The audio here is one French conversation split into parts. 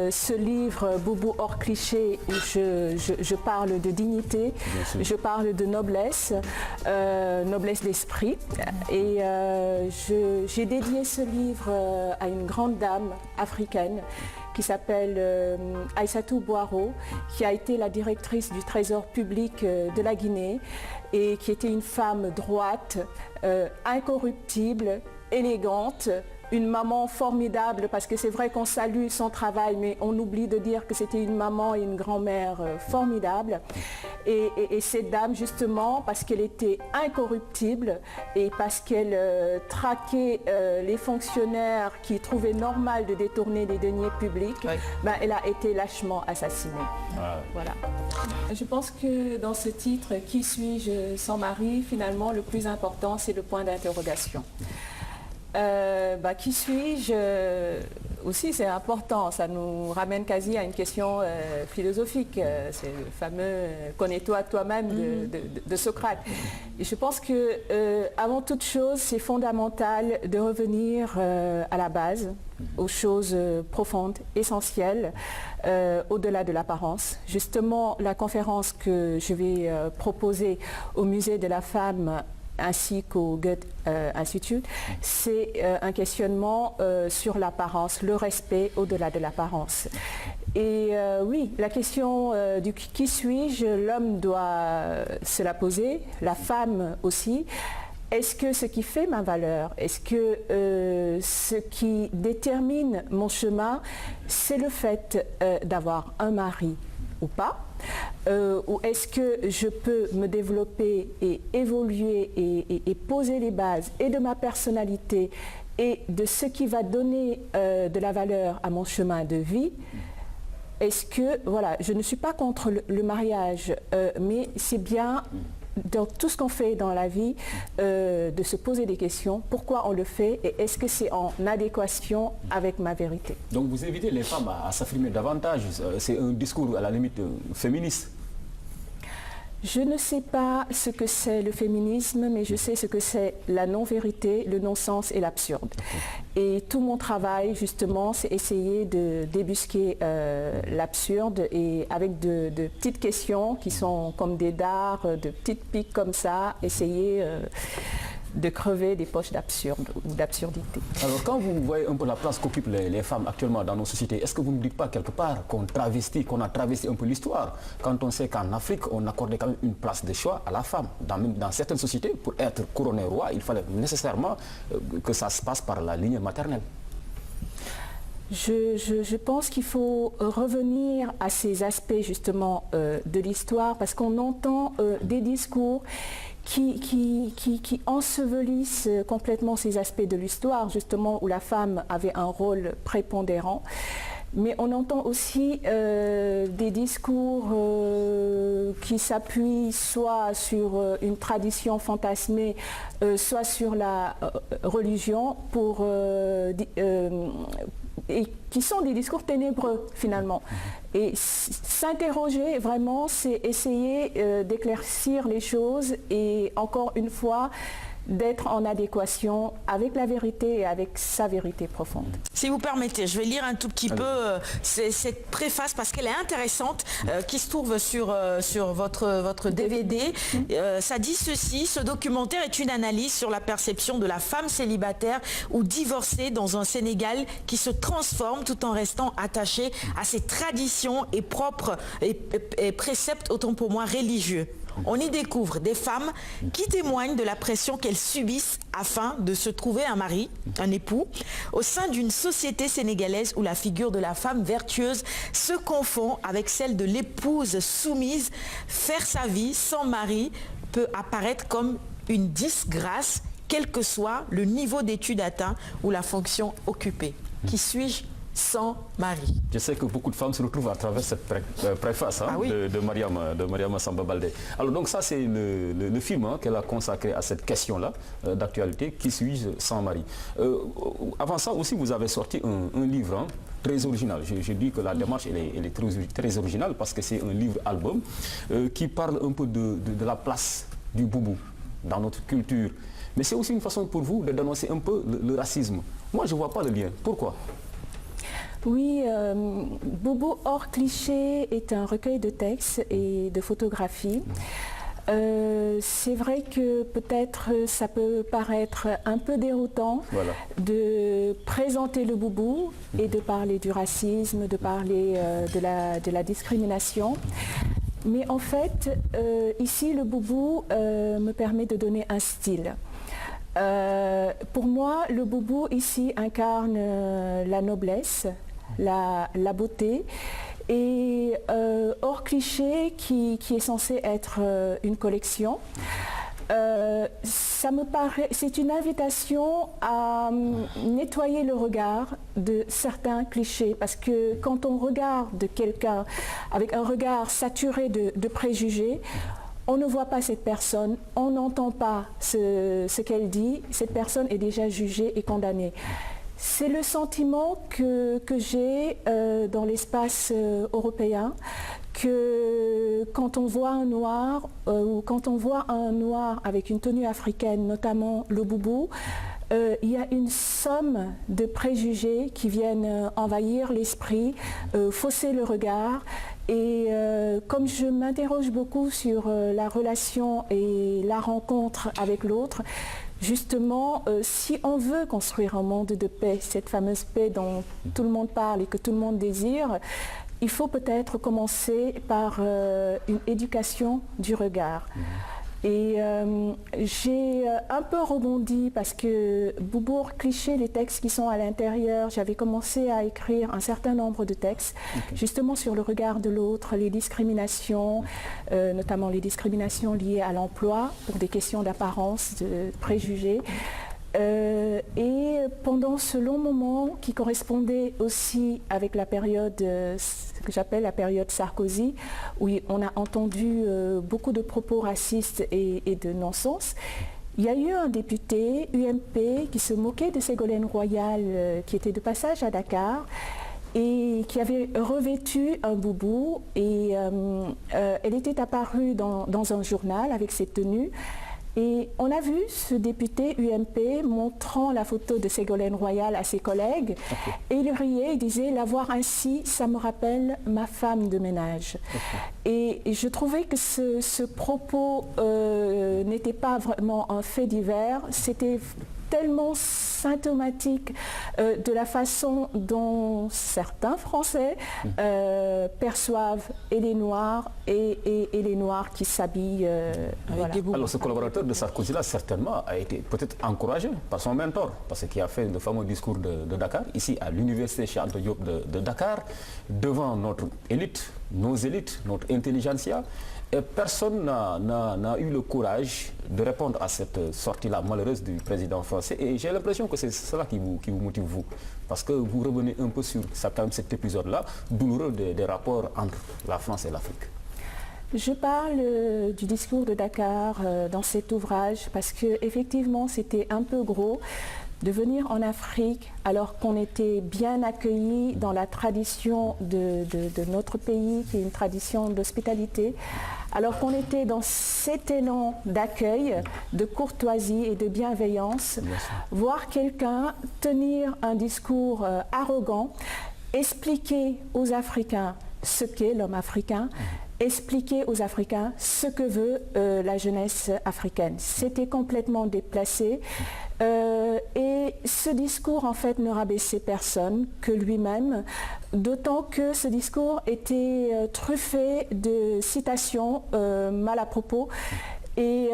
Ce livre, Boubou hors cliché, où je parle de dignité, je parle de noblesse, noblesse d'esprit. Et j'ai dédié ce livre à une grande dame africaine qui s'appelle Aïssatou Boiro, qui a été la directrice du Trésor public de la Guinée et qui était une femme droite, incorruptible, élégante, une maman formidable, parce que c'est vrai qu'on salue son travail, mais on oublie de dire que c'était une maman et une grand-mère formidable. Et cette dame, justement, parce qu'elle était incorruptible et parce qu'elle traquait les fonctionnaires qui trouvaient normal de détourner des deniers publics, ben, elle a été lâchement assassinée. Voilà. Je pense que dans ce titre, « Qui suis-je sans mari ?», finalement, le plus important, c'est le point d'interrogation. Qui suis-je aussi, c'est important, ça nous ramène quasi à une question philosophique, c'est le fameux « connais-toi toi-même » de Socrate. Et je pense que avant toute chose, c'est fondamental de revenir à la base, aux choses profondes, essentielles, au-delà de l'apparence. Justement, la conférence que je vais proposer au Musée de la Femme ainsi qu'au Goethe Institute, c'est un questionnement sur l'apparence, le respect au-delà de l'apparence. Et oui, la question du qui suis-je, l'homme doit se la poser, la femme aussi. Est-ce que ce qui fait ma valeur, est-ce que ce qui détermine mon chemin, c'est le fait d'avoir un mari ou pas, ou est-ce que je peux me développer et évoluer et poser les bases et de ma personnalité et de ce qui va donner de la valeur à mon chemin de vie? Est-ce que, voilà, je ne suis pas contre le mariage, mais c'est bien dans tout ce qu'on fait dans la vie, de se poser des questions, pourquoi on le fait et est-ce que c'est en adéquation avec ma vérité. Donc vous invitez les femmes à s'affirmer davantage, c'est un discours à la limite féministe. Je ne sais pas ce que c'est le féminisme, mais je sais ce que c'est la non-vérité, le non-sens et l'absurde. Et tout mon travail, justement, c'est essayer de débusquer l'absurde et avec de petites questions qui sont comme des dards, de petites piques comme ça, essayer de crever des poches d'absurde ou d'absurdité. Alors quand vous voyez un peu la place qu'occupent les femmes actuellement dans nos sociétés, est-ce que vous ne dites pas quelque part qu'on a travesti un peu l'histoire quand on sait qu'en Afrique on accordait quand même une place de choix à la femme. Dans certaines sociétés, pour être couronné roi, il fallait nécessairement que ça se passe par la lignée maternelle. Je pense qu'il faut revenir à ces aspects justement de l'histoire parce qu'on entend des discours qui ensevelissent complètement ces aspects de l'histoire, justement où la femme avait un rôle prépondérant. Mais on entend aussi des discours qui s'appuient soit sur une tradition fantasmée, soit sur la religion et qui sont des discours ténébreux finalement. Et s'interroger vraiment, c'est essayer d'éclaircir les choses et encore une fois, d'être en adéquation avec la vérité et avec sa vérité profonde. Si vous permettez, je vais lire un tout petit peu cette préface parce qu'elle est intéressante, qui se trouve sur votre DVD. Ça dit ceci: ce documentaire est une analyse sur la perception de la femme célibataire ou divorcée dans un Sénégal qui se transforme tout en restant attaché à ses traditions et propres et préceptes, autant pour moi, religieux. On y découvre des femmes qui témoignent de la pression qu'elles subissent afin de se trouver un mari, un époux, au sein d'une société sénégalaise où la figure de la femme vertueuse se confond avec celle de l'épouse soumise. Faire sa vie sans mari peut apparaître comme une disgrâce, quel que soit le niveau d'études atteint ou la fonction occupée. Qui suis-je sans mari? Je sais que beaucoup de femmes se retrouvent à travers cette préface de Mariama Samba Baldé. Alors donc ça c'est le film qu'elle a consacré à cette question-là d'actualité, qui suis-je sans mari. Avant ça aussi vous avez sorti un livre très original. Je dis que la démarche elle est très originale parce que c'est un livre-album qui parle un peu de la place du boubou dans notre culture. Mais c'est aussi une façon pour vous de dénoncer un peu le racisme. Moi je ne vois pas le lien. Pourquoi ? Oui, Boubou hors cliché est un recueil de textes et de photographies. C'est vrai que peut-être ça peut paraître un peu déroutant de présenter le boubou et de parler du racisme, de parler de la discrimination. Mais en fait, ici, le boubou me permet de donner un style. Pour moi, le boubou ici incarne la noblesse, la beauté. Et hors cliché, qui est censé être une collection, ça me paraît, c'est une invitation à nettoyer le regard de certains clichés, parce que quand on regarde quelqu'un avec un regard saturé de préjugés, on ne voit pas cette personne, on n'entend pas ce qu'elle dit, cette personne est déjà jugée et condamnée. C'est le sentiment que j'ai dans l'espace européen, que quand on voit un noir ou quand on voit un noir avec une tenue africaine, notamment le boubou, il y a une somme de préjugés qui viennent envahir l'esprit, fausser le regard. Et comme je m'interroge beaucoup sur la relation et la rencontre avec l'autre, justement, si on veut construire un monde de paix, cette fameuse paix dont tout le monde parle et que tout le monde désire, il faut peut-être commencer par une éducation du regard. Et j'ai un peu rebondi parce que Boubou cliché, les textes qui sont à l'intérieur, j'avais commencé à écrire un certain nombre de textes, justement sur le regard de l'autre, les discriminations, notamment les discriminations liées à l'emploi, pour des questions d'apparence, de préjugés. Et pendant ce long moment qui correspondait aussi avec la période, ce que j'appelle la période Sarkozy, où on a entendu beaucoup de propos racistes et de non-sens, il y a eu un député UMP qui se moquait de Ségolène Royal, qui était de passage à Dakar, et qui avait revêtu un boubou, et elle était apparue dans un journal avec cette tenue. Et on a vu ce député UMP montrant la photo de Ségolène Royal à ses collègues, et il riait, il disait « la voir ainsi, ça me rappelle ma femme de ménage ». Et je trouvais que ce propos n'était pas vraiment un fait divers, c'était tellement symptomatique de la façon dont certains Français perçoivent et les Noirs et les Noirs qui s'habillent. Voilà. Alors ce collaborateur de Sarkozy-là certainement a été peut-être encouragé par son mentor, parce qu'il a fait le fameux discours de Dakar, ici à l'université Cheikh Anta Diop de Dakar, devant notre élite, nos élites, notre intelligentsia. Et personne n'a eu le courage de répondre à cette sortie-là malheureuse du président français. Et j'ai l'impression que c'est cela qui vous motive, vous. Parce que vous revenez un peu sur cet épisode-là, douloureux des rapports entre la France et l'Afrique. Je parle du discours de Dakar dans cet ouvrage parce qu'effectivement, c'était un peu gros de venir en Afrique alors qu'on était bien accueillis dans la tradition de notre pays, qui est une tradition d'hospitalité, alors qu'on était dans cet élan d'accueil, de courtoisie et de bienveillance, voir quelqu'un tenir un discours arrogant, expliquer aux Africains ce qu'est l'homme africain, expliquer aux Africains ce que veut la jeunesse africaine. C'était complètement déplacé. Et ce discours, en fait, ne rabaissait personne que lui-même, d'autant que ce discours était truffé de citations mal à propos. Et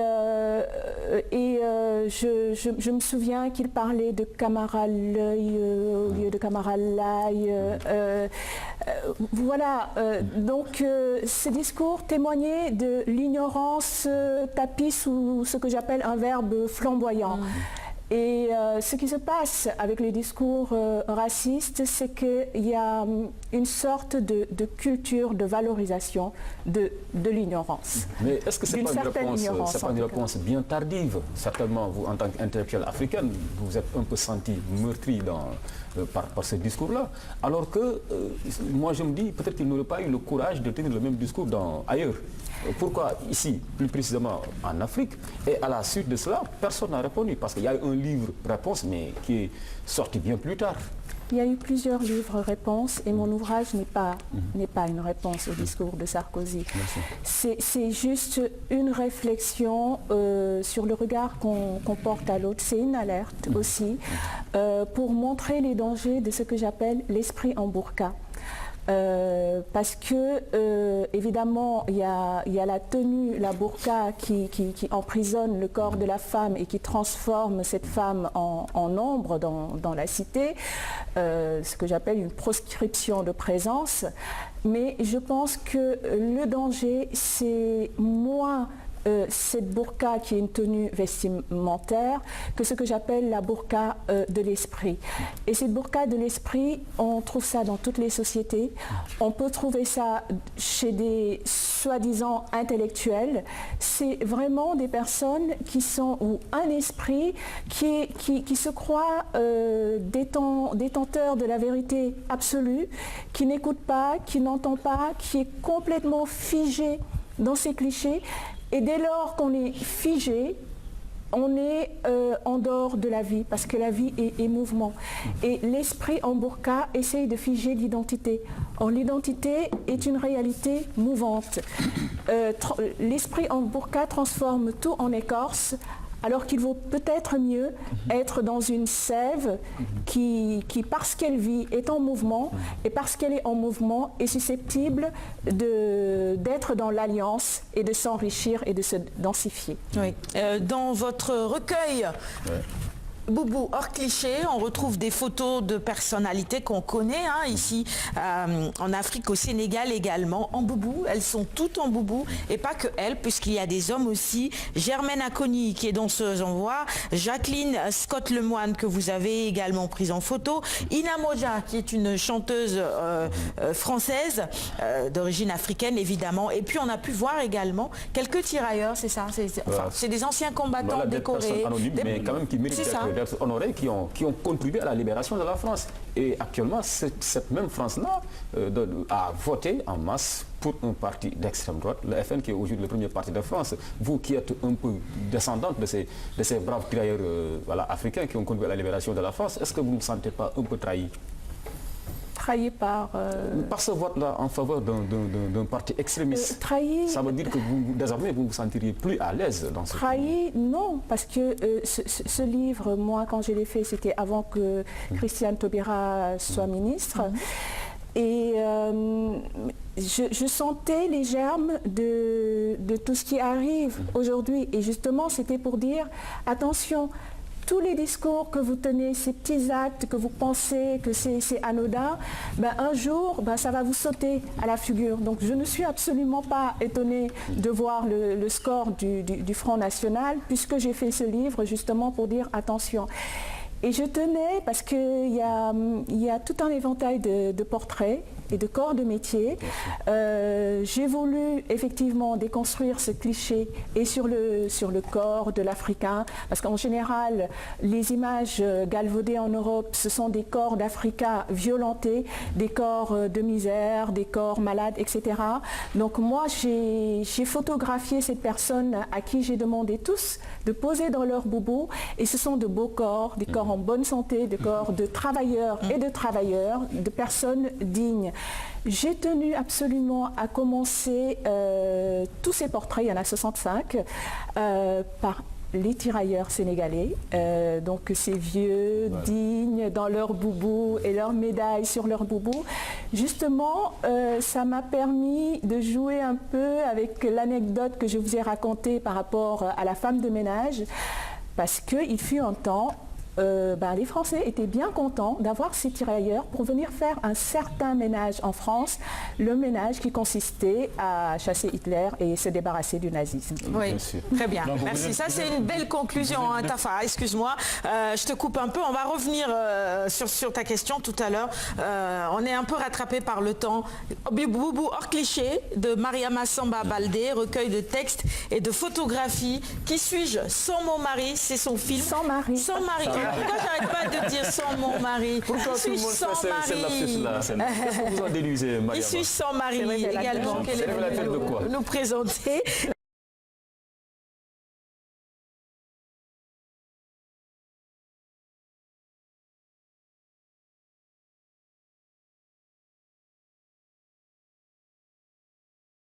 je me souviens qu'il parlait de Camara l'œil au lieu de Camara l'ail. Voilà, donc ce discours témoignait de l'ignorance tapie sous ce que j'appelle un verbe flamboyant. Et ce qui se passe avec les discours racistes, c'est qu'il y a une sorte de culture de valorisation de l'ignorance. Mais est-ce que ce n'est pas une réponse bien tardive? Certainement, vous, en tant qu'intellectuelle africaine, vous vous êtes un peu senti meurtri par ce discours-là. Alors que, moi je me dis, peut-être qu'il n'aurait pas eu le courage de tenir le même discours ailleurs. Pourquoi ici, plus précisément en Afrique? Et à la suite de cela, personne n'a répondu, parce qu'il y a un livre réponse, mais qui est sorti bien plus tard. Il y a eu plusieurs livres-réponses et mon ouvrage n'est pas une réponse au discours de Sarkozy. C'est juste une réflexion sur le regard qu'on porte à l'autre. C'est une alerte aussi pour montrer les dangers de ce que j'appelle l'esprit en burqa. Parce que évidemment il y a la tenue, la burqa qui emprisonne le corps de la femme et qui transforme cette femme en ombre dans la cité, ce que j'appelle une proscription de présence. Mais je pense que le danger, c'est moins cette burqa qui est une tenue vestimentaire que ce que j'appelle la burqa de l'esprit. Et cette burqa de l'esprit, on trouve ça dans toutes les sociétés. On peut trouver ça chez des soi-disant intellectuels. C'est vraiment des personnes qui sont, ou un esprit qui se croit détenteur de la vérité absolue, qui n'écoute pas, qui n'entend pas, qui est complètement figé dans ses clichés. Et dès lors qu'on est figé, on est en dehors de la vie, parce que la vie est mouvement. Et l'esprit en burqa essaye de figer l'identité. Or, l'identité est une réalité mouvante. L'esprit en burqa transforme tout en écorce, alors qu'il vaut peut-être mieux être dans une sève qui parce qu'elle vit, est en mouvement, et parce qu'elle est en mouvement, est susceptible d'être dans l'alliance et de s'enrichir et de se densifier. Oui. Dans votre recueil, Boubou hors cliché, on retrouve des photos de personnalités qu'on connaît ici en Afrique, au Sénégal également, en boubou. Elles sont toutes en boubou et pas que elles, puisqu'il y a des hommes aussi. Germaine Acogny qui est danseuse en voix, Jacqueline Scott Lemoine que vous avez également prise en photo, Ina Moja qui est une chanteuse française d'origine africaine évidemment, et puis on a pu voir également quelques tirailleurs, c'est ça, c'est des anciens combattants décorés. Des personnes anonymes, mais quand même qui méritent d'être honorés, qui ont contribué à la libération de la France. Et actuellement, cette même France-là a voté en masse pour un parti d'extrême droite, le FN, qui est aujourd'hui le premier parti de France. Vous qui êtes un peu descendante de ces braves tirailleurs africains qui ont contribué à la libération de la France, est-ce que vous ne vous sentez pas un peu trahi? Trahi par ce vote-là en faveur d'un parti extrémiste. Trahi. Ça veut dire que désormais vous vous sentiriez plus à l'aise dans ce Trahi, non, parce que ce livre, moi quand je l'ai fait, c'était avant que Christiane Taubira soit ministre. Et je sentais les germes de tout ce qui arrive aujourd'hui. Et justement, c'était pour dire, attention, tous les discours que vous tenez, ces petits actes que vous pensez que c'est anodin, un jour, ça va vous sauter à la figure. Donc je ne suis absolument pas étonnée de voir le score du Front National, puisque j'ai fait ce livre justement pour dire attention. Et je tenais, parce qu'il y a tout un éventail de portraits et de corps de métier. J'ai voulu effectivement déconstruire ce cliché et sur le corps de l'Africain, parce qu'en général, les images galvaudées en Europe, ce sont des corps d'Africains violentés, des corps de misère, des corps malades, etc. Donc moi, j'ai photographié ces personnes à qui j'ai demandé tous de poser dans leur boubou, et ce sont de beaux corps, des corps en bonne santé, des corps de travailleurs et de travailleurs, de personnes dignes. J'ai tenu absolument à commencer tous ces portraits, il y en a 65, par les tirailleurs sénégalais, donc ces vieux, dignes, dans leur boubou et leurs médailles sur leur boubou. Justement, ça m'a permis de jouer un peu avec l'anecdote que je vous ai racontée par rapport à la femme de ménage, parce qu'il fut un temps, les Français étaient bien contents d'avoir ces tirailleurs pour venir faire un certain ménage en France, le ménage qui consistait à chasser Hitler et se débarrasser du nazisme. Oui, très bien. Donc, merci. Ça, c'est une belle conclusion, Tafa. Excuse-moi, je te coupe un peu. On va revenir sur ta question tout à l'heure. On est un peu rattrapé par le temps. Boubou hors cliché de Mariama Samba Baldé, recueil de textes et de photographies. Qui suis-je sans mon mari? C'est son film. Sans mari. Sans mari. Pourquoi j'arrête pas de dire sans mon mari? Pourquoi tout le monde fait cette lapsus-là? Qu'est-ce que vous en déduisez, Mariama? Qui suis sans mari également? C'est révélateur de quoi? Nous présenter.